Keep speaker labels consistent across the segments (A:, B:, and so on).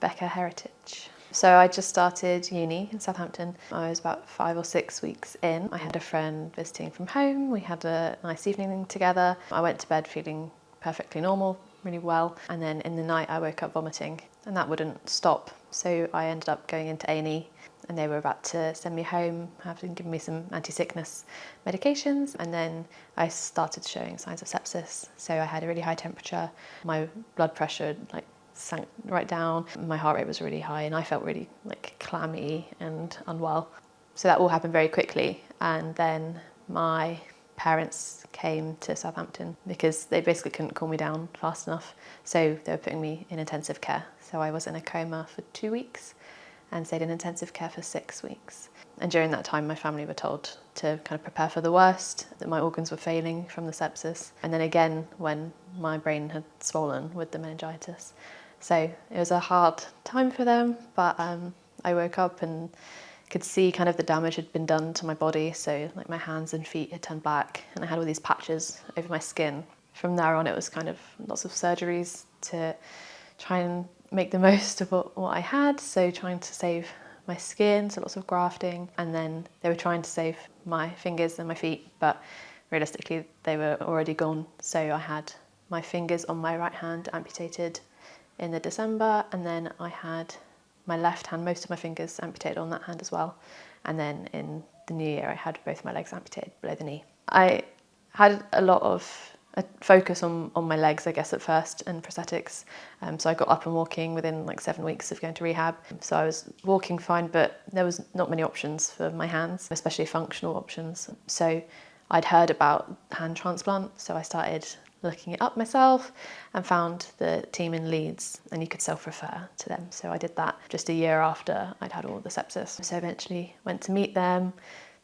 A: Becca Heritage. So I just started uni in Southampton. I was about 5 or 6 weeks in. I had a friend visiting from home. We had a nice evening together. I went to bed feeling perfectly normal, really well. And then in the night I woke up vomiting and that wouldn't stop. So I ended up going into A&E and they were about to send me home, having given me some anti-sickness medications. And then I started showing signs of sepsis. So I had a really high temperature. My blood pressure sank right down. My heart rate was really high and I felt really clammy and unwell. So that all happened very quickly. And then my parents came to Southampton because they basically couldn't cool me down fast enough. So they were putting me in intensive care. So I was in a coma for 2 weeks and stayed in intensive care for 6 weeks. And during that time, my family were told to kind of prepare for the worst, that my organs were failing from the sepsis. And then again, when my brain had swollen with the meningitis. So it was a hard time for them, but I woke up and could see kind of the damage had been done to my body. So my hands and feet had turned black and I had all these patches over my skin. From there on, it was kind of lots of surgeries to try and make the most of what I had. So trying to save my skin, so lots of grafting. And then they were trying to save my fingers and my feet, but realistically they were already gone. So I had my fingers on my right hand amputated in the December, and then I had my left hand, most of my fingers amputated on that hand as well. And then in the new year, I had both my legs amputated below the knee. I had a lot of a focus on my legs, I guess, at first, and prosthetics. So I got up and walking within 7 weeks of going to rehab. So I was walking fine, but there was not many options for my hands, especially functional options. So I'd heard about hand transplant, so I started looking it up myself and found the team in Leeds, and you could self-refer to them. So I did that just a year after I'd had all the sepsis. So eventually went to meet them,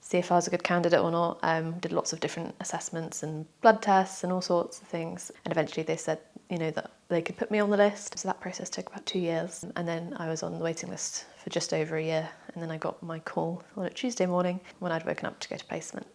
A: see if I was a good candidate or not. Did lots of different assessments and blood tests and all sorts of things. And eventually they said, that they could put me on the list. So that process took about 2 years. And then I was on the waiting list for just over a year. And then I got my call on a Tuesday morning when I'd woken up to go to placement.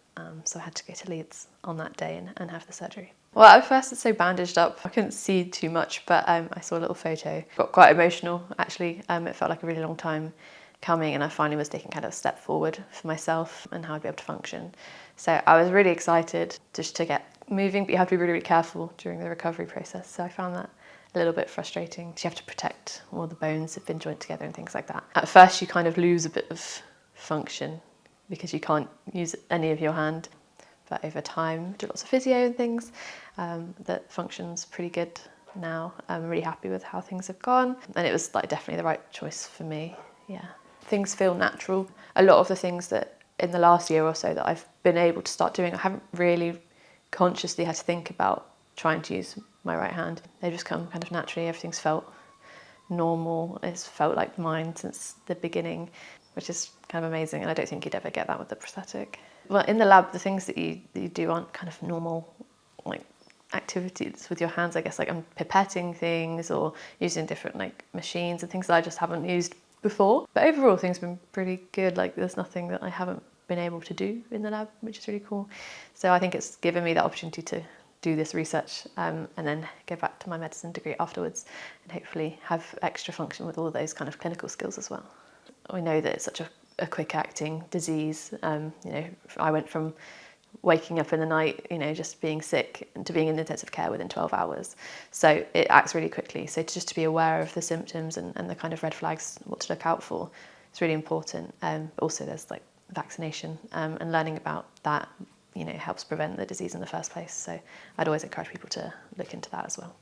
A: So I had to go to Leeds on that day and have the surgery. Well, at first it's so bandaged up. I couldn't see too much, but I saw a little photo. Got quite emotional, actually. It felt like a really long time coming, and I finally was taking kind of a step forward for myself and how I'd be able to function. So I was really excited just to get moving, but you have to be really, really careful during the recovery process. So I found that a little bit frustrating. You have to protect all the bones that have been joined together and things like that. At first you kind of lose a bit of function because you can't use any of your hand. But over time, do lots of physio and things, that functions pretty good now. I'm really happy with how things have gone. And it was definitely the right choice for me, yeah. Things feel natural. A lot of the things that in the last year or so that I've been able to start doing, I haven't really consciously had to think about trying to use my right hand. They just come kind of naturally. Everything's felt normal. It's felt like mine since the beginning, which is kind of amazing. And I don't think you'd ever get that with the prosthetic. Well, in the lab, the things that you do aren't kind of normal activities with your hands, I guess. I'm pipetting things or using different machines and things that I just haven't used before. But overall, things have been pretty good. There's nothing that I haven't been able to do in the lab, which is really cool. So I think it's given me the opportunity to do this research and then go back to my medicine degree afterwards and hopefully have extra function with all of those kind of clinical skills as well. We know that it's such a quick-acting disease. I went from waking up in the night, just being sick, to being in intensive care within 12 hours. So it acts really quickly. So just to be aware of the symptoms and the kind of red flags, what to look out for, it's really important. But also there's vaccination and learning about that, helps prevent the disease in the first place. So I'd always encourage people to look into that as well.